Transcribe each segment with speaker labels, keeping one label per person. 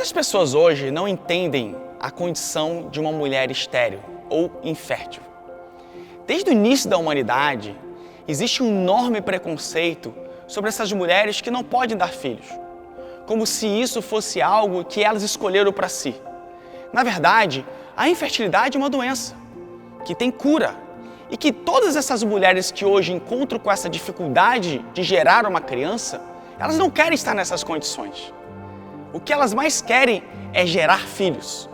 Speaker 1: Muitas pessoas hoje não entendem a condição de uma mulher estéril ou infértil. Desde o início da humanidade, existe um enorme preconceito sobre essas mulheres que não podem dar filhos, como se isso fosse algo que elas escolheram para si. Na verdade, a infertilidade é uma doença que tem cura e que todas essas mulheres que hoje encontram com essa dificuldade de gerar uma criança, elas não querem estar nessas condições. O que elas mais querem é gerar filhos.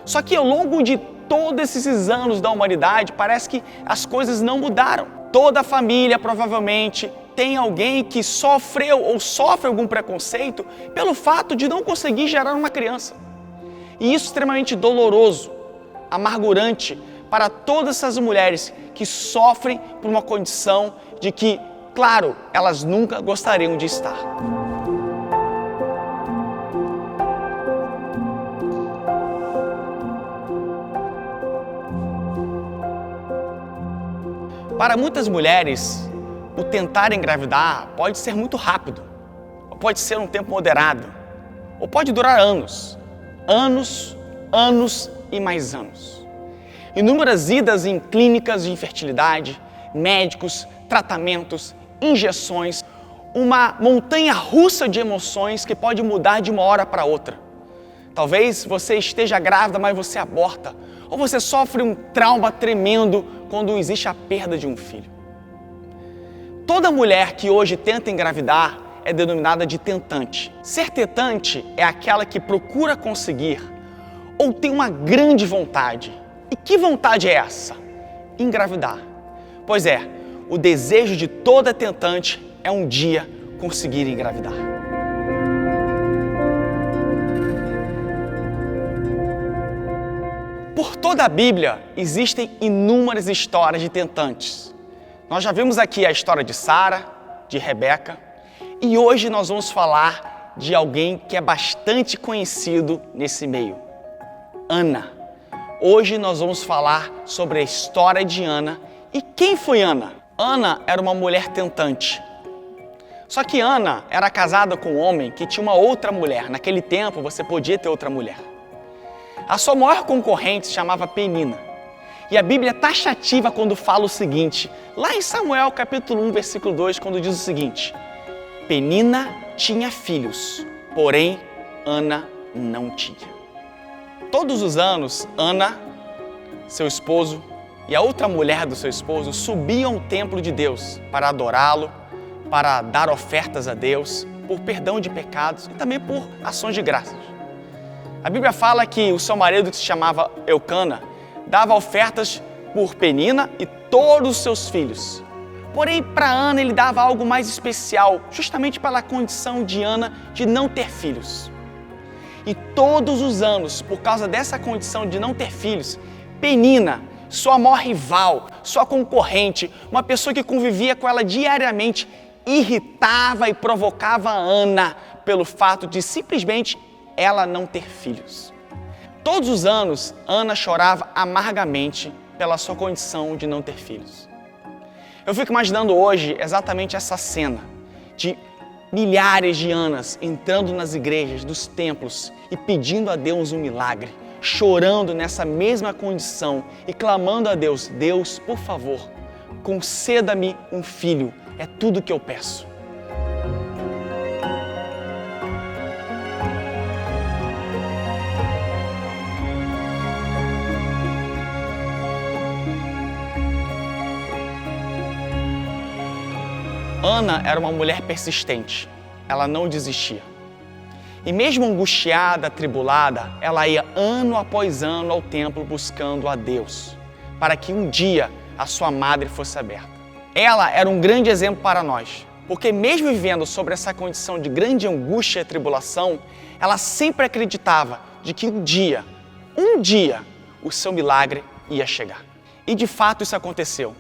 Speaker 1: Só que ao longo de todos esses anos da humanidade, parece que as coisas não mudaram. Toda família provavelmente tem alguém que sofreu ou sofre algum preconceito pelo fato de não conseguir gerar uma criança. E isso é extremamente doloroso, amargurante para todas essas mulheres que sofrem por uma condição de que, claro, elas nunca gostariam de estar. Para muitas mulheres, o tentar engravidar pode ser muito rápido, ou pode ser um tempo moderado, ou pode durar anos, anos e mais anos. Inúmeras idas em clínicas de infertilidade, médicos, tratamentos, injeções, uma montanha-russa de emoções que pode mudar de uma hora para outra. Talvez você esteja grávida, mas você aborta, ou você sofre um trauma tremendo quando existe a perda de um filho. Toda mulher que hoje tenta engravidar é denominada de tentante. Ser tentante é aquela que procura conseguir ou tem uma grande vontade. E que vontade é essa? Engravidar. Pois é, o desejo de toda tentante é um dia conseguir engravidar. Por toda a Bíblia existem inúmeras histórias de tentantes. Nós já vimos aqui a história de Sara, de Rebeca, e hoje nós vamos falar de alguém que é bastante conhecido nesse meio, Ana. Hoje nós vamos falar sobre a história de Ana. E quem foi Ana? Ana era uma mulher tentante. Só que Ana era casada com um homem que tinha uma outra mulher. Naquele tempo você podia ter outra mulher. A sua maior concorrente se chamava Penina. E a Bíblia é taxativa quando fala o seguinte, lá em Samuel capítulo 1, versículo 2, quando diz o seguinte: Penina tinha filhos, porém Ana não tinha. Todos os anos, Ana, seu esposo e a outra mulher do seu esposo subiam ao templo de Deus para adorá-lo, para dar ofertas a Deus por perdão de pecados e também por ações de graças. A Bíblia fala que o seu marido, que se chamava Eucana, dava ofertas por Penina e todos os seus filhos. Porém, para Ana ele dava algo mais especial, justamente pela condição de Ana de não ter filhos. E todos os anos, por causa dessa condição de não ter filhos, Penina, sua maior rival, sua concorrente, uma pessoa que convivia com ela diariamente, irritava e provocava a Ana pelo fato de simplesmente ela não ter filhos. Todos os anos, Ana chorava amargamente pela sua condição de não ter filhos. Eu fico imaginando hoje exatamente essa cena de milhares de Anas entrando nas igrejas, dos templos e pedindo a Deus um milagre, chorando nessa mesma condição e clamando a Deus: Deus, por favor, conceda-me um filho, é tudo que eu peço. Ana era uma mulher persistente, ela não desistia. E mesmo angustiada, atribulada, ela ia ano após ano ao templo buscando a Deus, para que um dia a sua madre fosse aberta. Ela era um grande exemplo para nós, porque mesmo vivendo sobre essa condição de grande angústia e tribulação, ela sempre acreditava de que um dia, o seu milagre ia chegar. E de fato isso aconteceu.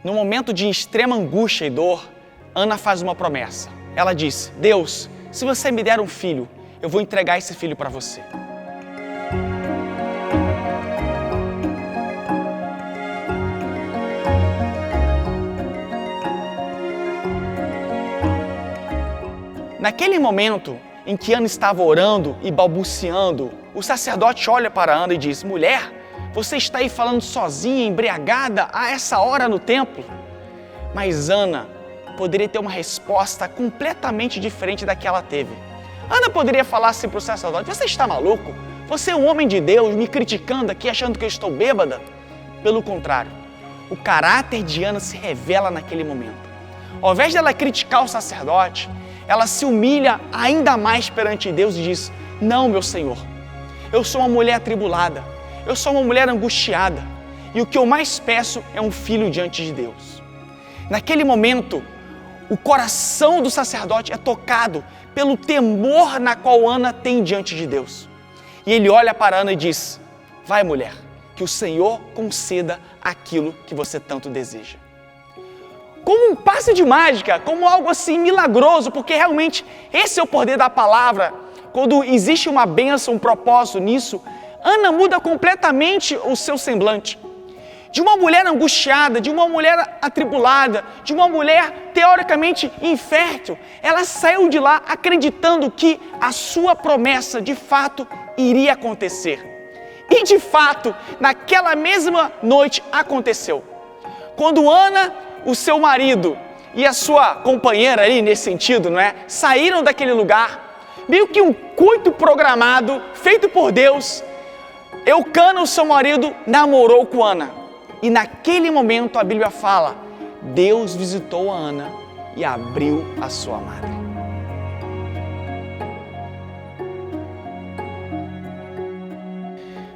Speaker 1: No momento de extrema angústia e dor, Ana faz uma promessa. Ela disse: Deus, se você me der um filho, eu vou entregar esse filho para você. Naquele momento, em que Ana estava orando e balbuciando, o sacerdote olha para Ana e diz: mulher, você está aí falando sozinha, embriagada, a essa hora no templo? Mas Ana poderia ter uma resposta completamente diferente da que ela teve. Ana poderia falar assim para o sacerdote: você está maluco? Você é um homem de Deus me criticando aqui, achando que eu estou bêbada? Pelo contrário, o caráter de Ana se revela naquele momento. Ao invés de ela criticar o sacerdote, ela se humilha ainda mais perante Deus e diz: não, meu Senhor, eu sou uma mulher atribulada, eu sou uma mulher angustiada, e o que eu mais peço é um filho diante de Deus. Naquele momento, o coração do sacerdote é tocado pelo temor na qual Ana tem diante de Deus. E ele olha para Ana e diz: vai, mulher, que o Senhor conceda aquilo que você tanto deseja. Como um passe de mágica, como algo assim milagroso, porque realmente esse é o poder da palavra. Quando existe uma bênção, um propósito nisso, Ana muda completamente o seu semblante. De uma mulher angustiada, de uma mulher atribulada, de uma mulher teoricamente infértil, ela saiu de lá acreditando que a sua promessa de fato iria acontecer. E de fato, naquela mesma noite aconteceu. Quando Ana, o seu marido e a sua companheira ali, nesse sentido, não é? Saíram daquele lugar, meio que um coito programado, feito por Deus, Eucana, o seu marido, namorou com Ana. E naquele momento a Bíblia fala: Deus visitou a Ana e abriu a sua madre.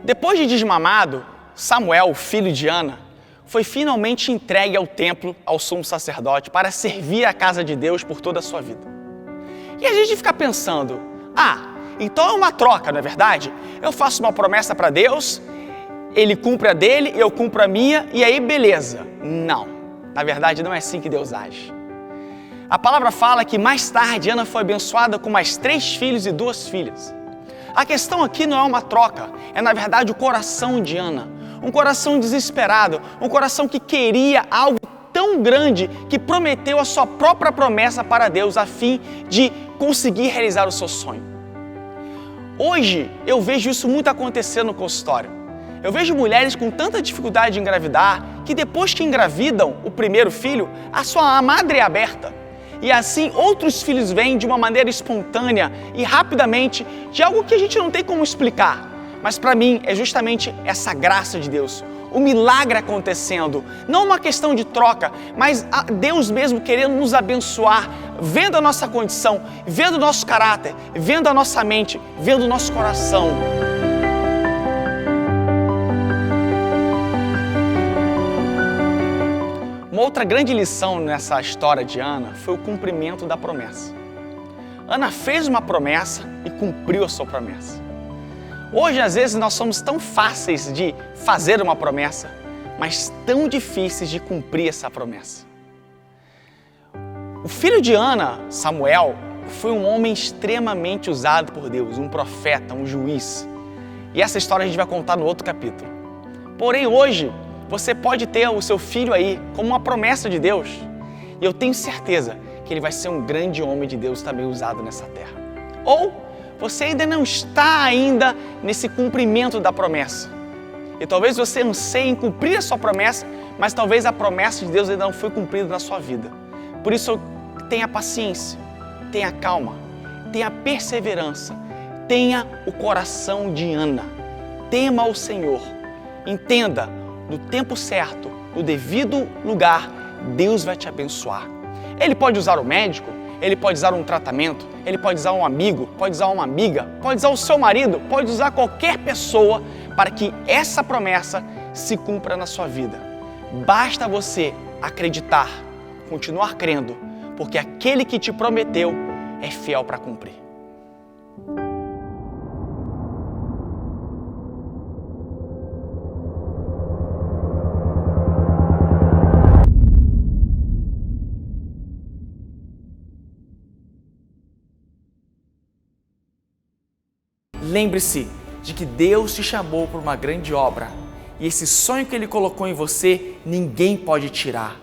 Speaker 1: Depois de desmamado, Samuel, filho de Ana, foi finalmente entregue ao templo, ao sumo sacerdote, para servir a casa de Deus por toda a sua vida. E a gente fica pensando: então é uma troca, não é verdade? Eu faço uma promessa para Deus, Ele cumpre a dele, eu cumpro a minha, e aí beleza. Não, na verdade não é assim que Deus age. A palavra fala que mais tarde Ana foi abençoada com mais 3 filhos e 2 filhas. A questão aqui não é uma troca, é na verdade o coração de Ana. Um coração desesperado, um coração que queria algo tão grande que prometeu a sua própria promessa para Deus a fim de conseguir realizar o seu sonho. Hoje eu vejo isso muito acontecer no consultório. Eu vejo mulheres com tanta dificuldade de engravidar que depois que engravidam o primeiro filho, a sua madre é aberta. E assim outros filhos vêm de uma maneira espontânea e rapidamente de algo que a gente não tem como explicar. Mas para mim é justamente essa graça de Deus, o milagre acontecendo, não uma questão de troca, mas Deus mesmo querendo nos abençoar, vendo a nossa condição, vendo o nosso caráter, vendo a nossa mente, vendo o nosso coração. Uma outra grande lição nessa história de Ana foi o cumprimento da promessa. Ana fez uma promessa e cumpriu a sua promessa. Hoje, às vezes, nós somos tão fáceis de fazer uma promessa, mas tão difíceis de cumprir essa promessa. O filho de Ana, Samuel, foi um homem extremamente usado por Deus, um profeta, um juiz. E essa história a gente vai contar no outro capítulo. Porém, hoje, você pode ter o seu filho aí como uma promessa de Deus. E eu tenho certeza que ele vai ser um grande homem de Deus também usado nessa terra. Ou você ainda não está nesse cumprimento da promessa. E talvez você anseie em cumprir a sua promessa, mas talvez a promessa de Deus ainda não foi cumprida na sua vida. Por isso, tenha paciência, tenha calma, tenha perseverança, tenha o coração de Ana. Tema ao Senhor. Entenda, no tempo certo, no devido lugar, Deus vai te abençoar. Ele pode usar o médico, ele pode usar um tratamento, ele pode usar um amigo, pode usar uma amiga, pode usar o seu marido, pode usar qualquer pessoa para que essa promessa se cumpra na sua vida. Basta você acreditar, continuar crendo, porque aquele que te prometeu é fiel para cumprir. Lembre-se de que Deus te chamou para uma grande obra e esse sonho que Ele colocou em você, ninguém pode tirar.